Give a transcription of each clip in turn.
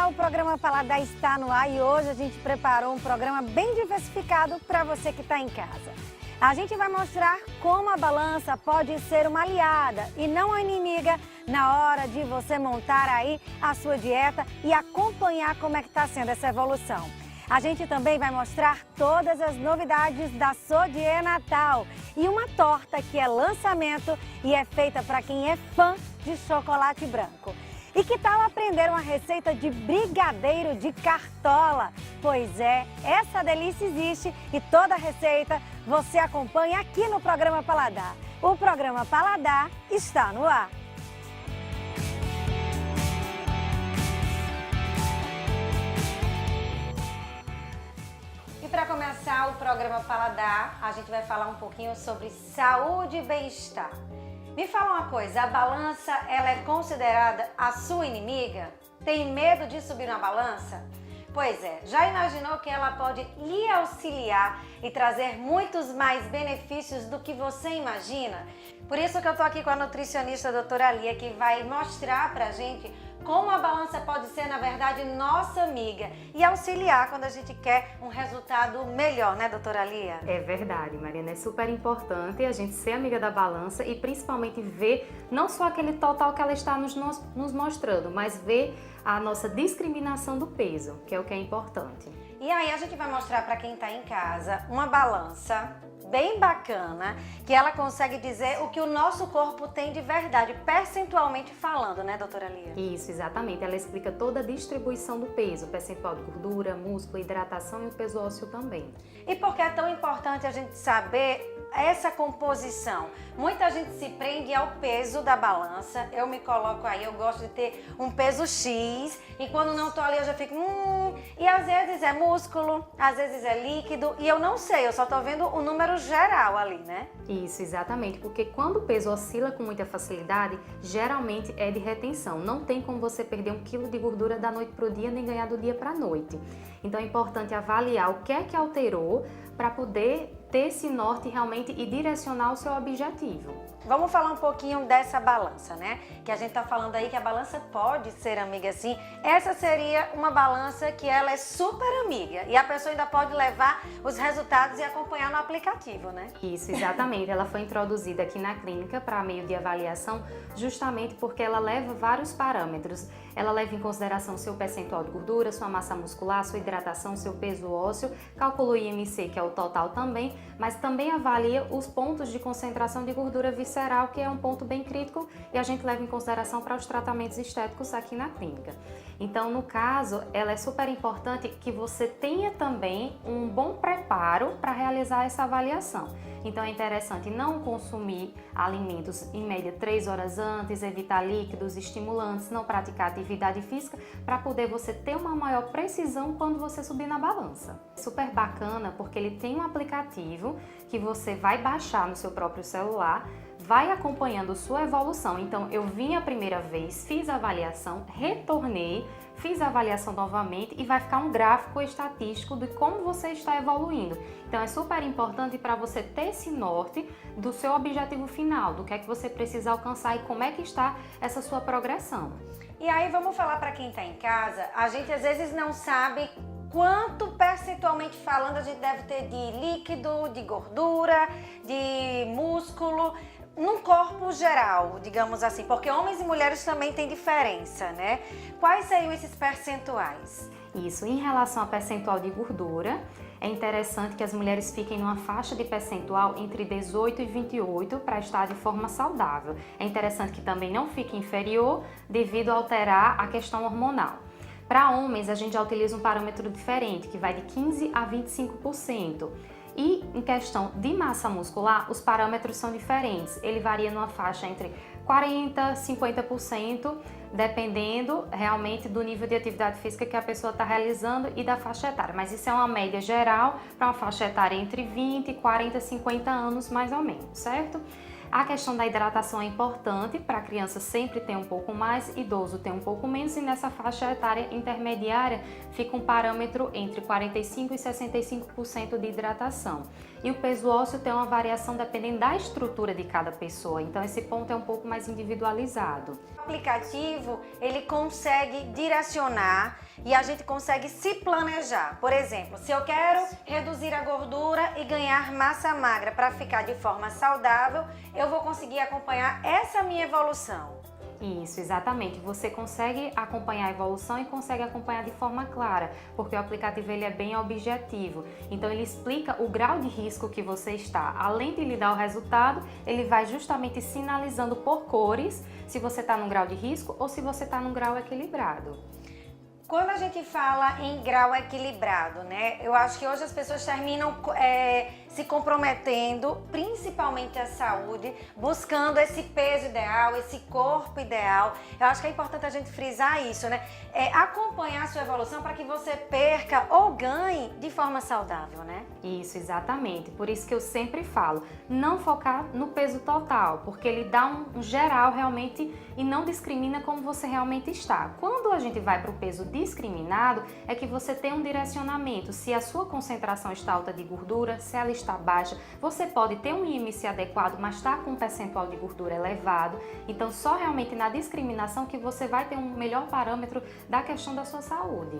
o programa Paladar está no ar e hoje a gente preparou um programa bem diversificado para você que está em casa. A gente vai mostrar como a balança pode ser uma aliada e não uma inimiga na hora de você montar aí a sua dieta e acompanhar como é que está sendo essa evolução. A gente também vai mostrar todas as novidades da Sodier Natal e uma torta que é lançamento e é feita para quem é fã de chocolate branco. E que tal aprender uma receita de brigadeiro de cartola? Pois é, essa delícia existe e toda a receita você acompanha aqui no programa Paladar. O programa Paladar está no ar. E para começar o programa Paladar, a gente vai falar um pouquinho sobre saúde e bem-estar. Me fala uma coisa, a balança ela é considerada a sua inimiga? Tem medo de subir na balança? Pois é, já imaginou que ela pode lhe auxiliar e trazer muitos mais benefícios do que você imagina? Por isso que eu tô aqui com a nutricionista doutora Lia, que vai mostrar pra gente como a balança pode ser, na verdade, nossa amiga e auxiliar quando a gente quer um resultado melhor, né, doutora Lia? É verdade, Mariana, é super importante a gente ser amiga da balança e principalmente ver não só aquele total que ela está nos mostrando, mas ver a nossa discriminação do peso, que é o que é importante. E aí a gente vai mostrar para quem está em casa uma balança bem bacana, que ela consegue dizer o que o nosso corpo tem de verdade, percentualmente falando, né, doutora Lia? Isso, exatamente. Ela explica toda a distribuição do peso, percentual de gordura, músculo, hidratação e o peso ósseo também. E por que é tão importante a gente saber essa composição? Muita gente se prende ao peso da balança, eu me coloco aí, eu gosto de ter um peso X, e quando não tô ali eu já fico, e às vezes é músculo, às vezes é líquido, e eu não sei, eu só tô vendo o número geral ali, né? Isso, exatamente, porque quando o peso oscila com muita facilidade, geralmente é de retenção. Não tem como você perder 1 quilo de gordura da noite pro dia, nem ganhar do dia pra noite. Então é importante avaliar o que é que alterou para poder ter esse norte realmente e direcionar o seu objetivo. Vamos falar um pouquinho dessa balança, né? Que a gente tá falando aí que a balança pode ser amiga sim. Essa seria uma balança que ela é super amiga e a pessoa ainda pode levar os resultados e acompanhar no aplicativo, né? Isso, exatamente. Ela foi introduzida aqui na clínica para meio de avaliação justamente porque ela leva vários parâmetros. Ela leva em consideração seu percentual de gordura, sua massa muscular, sua hidratação, seu peso ósseo, calcula o IMC, que é o total também, mas também avalia os pontos de concentração de gordura visceral, que é um ponto bem crítico e a gente leva em consideração para os tratamentos estéticos aqui na clínica. Então, no caso, ela é super importante que você tenha também um bom preparo para realizar essa avaliação. Então, é interessante não consumir alimentos em média 3 horas antes, evitar líquidos, estimulantes, não praticar atividade física para poder você ter uma maior precisão quando você subir na balança. Super bacana porque ele tem um aplicativo que você vai baixar no seu próprio celular, vai acompanhando sua evolução. Então, eu vim a primeira vez, fiz a avaliação, retornei, fiz a avaliação novamente e vai ficar um gráfico estatístico de como você está evoluindo. Então, é super importante para você ter esse norte do seu objetivo final, do que é que você precisa alcançar e como é que está essa sua progressão. E aí, vamos falar para quem está em casa, a gente às vezes não sabe quanto percentualmente falando a gente deve ter de líquido, de gordura, de músculo, num corpo geral, digamos assim, porque homens e mulheres também têm diferença, né? Quais seriam esses percentuais? Isso, em relação a percentual de gordura, é interessante que as mulheres fiquem numa faixa de percentual entre 18 e 28 para estar de forma saudável. É interessante que também não fique inferior devido a alterar a questão hormonal. Para homens, a gente já utiliza um parâmetro diferente, que vai de 15 a 25%. E em questão de massa muscular, os parâmetros são diferentes. Ele varia numa faixa entre 40% e 50%, dependendo realmente do nível de atividade física que a pessoa está realizando e da faixa etária. Mas isso é uma média geral para uma faixa etária entre 20, 40, 50 anos mais ou menos, certo? A questão da hidratação é importante, para a criança sempre ter um pouco mais, idoso tem um pouco menos, e nessa faixa etária intermediária fica um parâmetro entre 45% e 65% de hidratação. E o peso ósseo tem uma variação dependendo da estrutura de cada pessoa, então esse ponto é um pouco mais individualizado. O aplicativo, ele consegue direcionar e a gente consegue se planejar. Por exemplo, se eu quero reduzir a gordura e ganhar massa magra para ficar de forma saudável, eu vou conseguir acompanhar essa minha evolução. Isso, exatamente. Você consegue acompanhar a evolução e consegue acompanhar de forma clara, porque o aplicativo ele é bem objetivo. Então ele explica o grau de risco que você está. Além de lhe dar o resultado, ele vai justamente sinalizando por cores se você está num grau de risco ou se você está num grau equilibrado. Quando a gente fala em grau equilibrado, né? Eu acho que hoje as pessoas terminam se comprometendo, principalmente a saúde, buscando esse peso ideal, esse corpo ideal. Eu acho que é importante a gente frisar isso, né? Acompanhar a sua evolução para que você perca ou ganhe de forma saudável, né? Isso, exatamente. Por isso que eu sempre falo, não focar no peso total, porque ele dá um geral realmente e não discrimina como você realmente está. Quando a gente vai para o peso discriminado, é que você tem um direcionamento. Se a sua concentração está alta de gordura, se ela está baixa, você pode ter um IMC adequado, mas está com um percentual de gordura elevado. Então, só realmente na discriminação que você vai ter um melhor parâmetro da questão da sua saúde.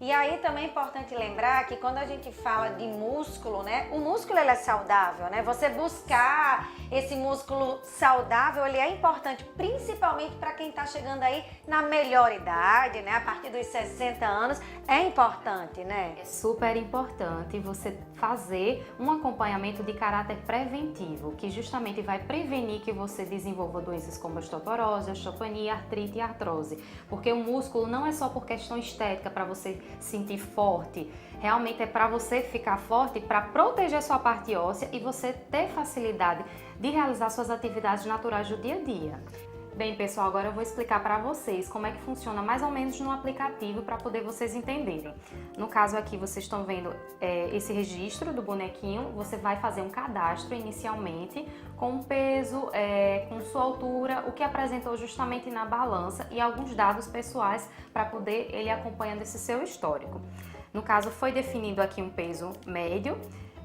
E aí também é importante lembrar que quando a gente fala de músculo, né? O músculo ele é saudável, né? Você buscar esse músculo saudável, ele é importante, principalmente para quem está chegando aí na melhor idade, né? A partir dos 60 anos, é importante, né? É super importante você fazer um acompanhamento de caráter preventivo, que justamente vai prevenir que você desenvolva doenças como osteoporose, osteopenia, artrite e artrose. Porque o músculo não é só por questão estética para você sentir forte, realmente é para você ficar forte, para proteger sua parte óssea e você ter facilidade de realizar suas atividades naturais do dia a dia. Bem, pessoal, agora eu vou explicar para vocês como é que funciona mais ou menos no aplicativo para poder vocês entenderem. No caso aqui, vocês estão vendo esse registro do bonequinho. Você vai fazer um cadastro inicialmente com o peso, com sua altura, o que apresentou justamente na balança e alguns dados pessoais para poder ele acompanhando esse seu histórico. No caso, foi definido aqui um peso médio.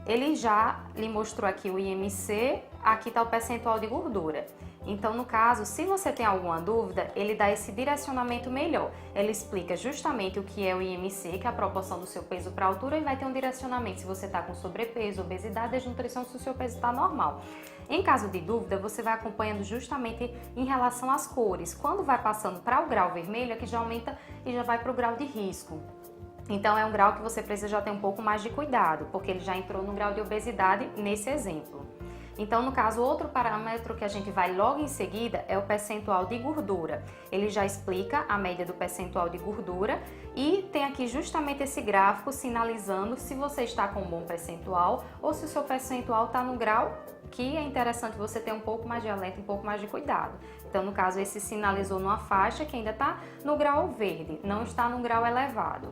Ele já lhe mostrou aqui o IMC, aqui está o percentual de gordura. Então, no caso, se você tem alguma dúvida, ele dá esse direcionamento melhor. Ele explica justamente o que é o IMC, que é a proporção do seu peso para a altura, e vai ter um direcionamento se você está com sobrepeso, obesidade, desnutrição, se o seu peso está normal. Em caso de dúvida, você vai acompanhando justamente em relação às cores. Quando vai passando para o grau vermelho, é que já aumenta e já vai para o grau de risco. Então, é um grau que você precisa já ter um pouco mais de cuidado, porque ele já entrou no grau de obesidade nesse exemplo. Então, no caso, outro parâmetro que a gente vai logo em seguida é o percentual de gordura. Ele já explica a média do percentual de gordura e tem aqui justamente esse gráfico sinalizando se você está com um bom percentual ou se o seu percentual está no grau que é interessante você ter um pouco mais de alerta, um pouco mais de cuidado. Então, no caso, esse sinalizou numa faixa que ainda está no grau verde, não está no grau elevado.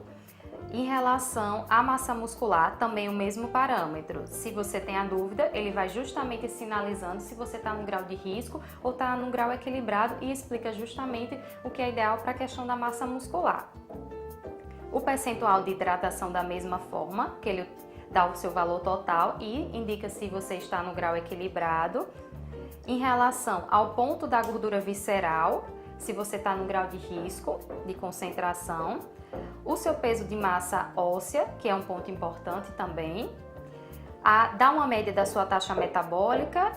Em relação à massa muscular, também o mesmo parâmetro. Se você tem a dúvida, ele vai justamente sinalizando se você está no grau de risco ou está no grau equilibrado e explica justamente o que é ideal para a questão da massa muscular. O percentual de hidratação da mesma forma, que ele dá o seu valor total e indica se você está no grau equilibrado. Em relação ao ponto da gordura visceral, se você está no grau de risco, de concentração. O seu peso de massa óssea, que é um ponto importante também. Dá uma média da sua taxa metabólica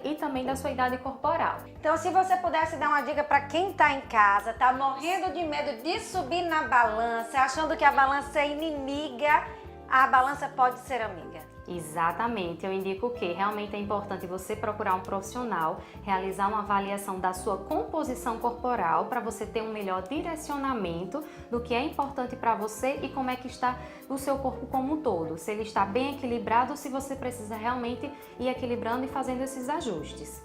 e também da sua idade corporal. Então, se você pudesse dar uma dica para quem está em casa, está morrendo de medo de subir na balança, achando que a balança é inimiga, a balança pode ser amiga. Exatamente, eu indico que realmente é importante você procurar um profissional, realizar uma avaliação da sua composição corporal para você ter um melhor direcionamento do que é importante para você e como é que está o seu corpo como um todo. Se ele está bem equilibrado ou se você precisa realmente ir equilibrando e fazendo esses ajustes.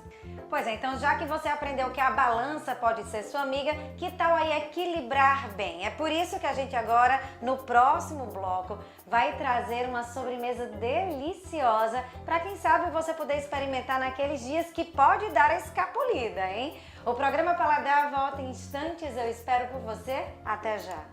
Pois é, então já que você aprendeu que a balança pode ser sua amiga, que tal aí equilibrar bem? É por isso que a gente agora, no próximo bloco, vai trazer uma sobremesa deliciosa para quem sabe você poder experimentar naqueles dias que pode dar a escapulida, hein? O programa Paladar volta em instantes, eu espero por você. Até já!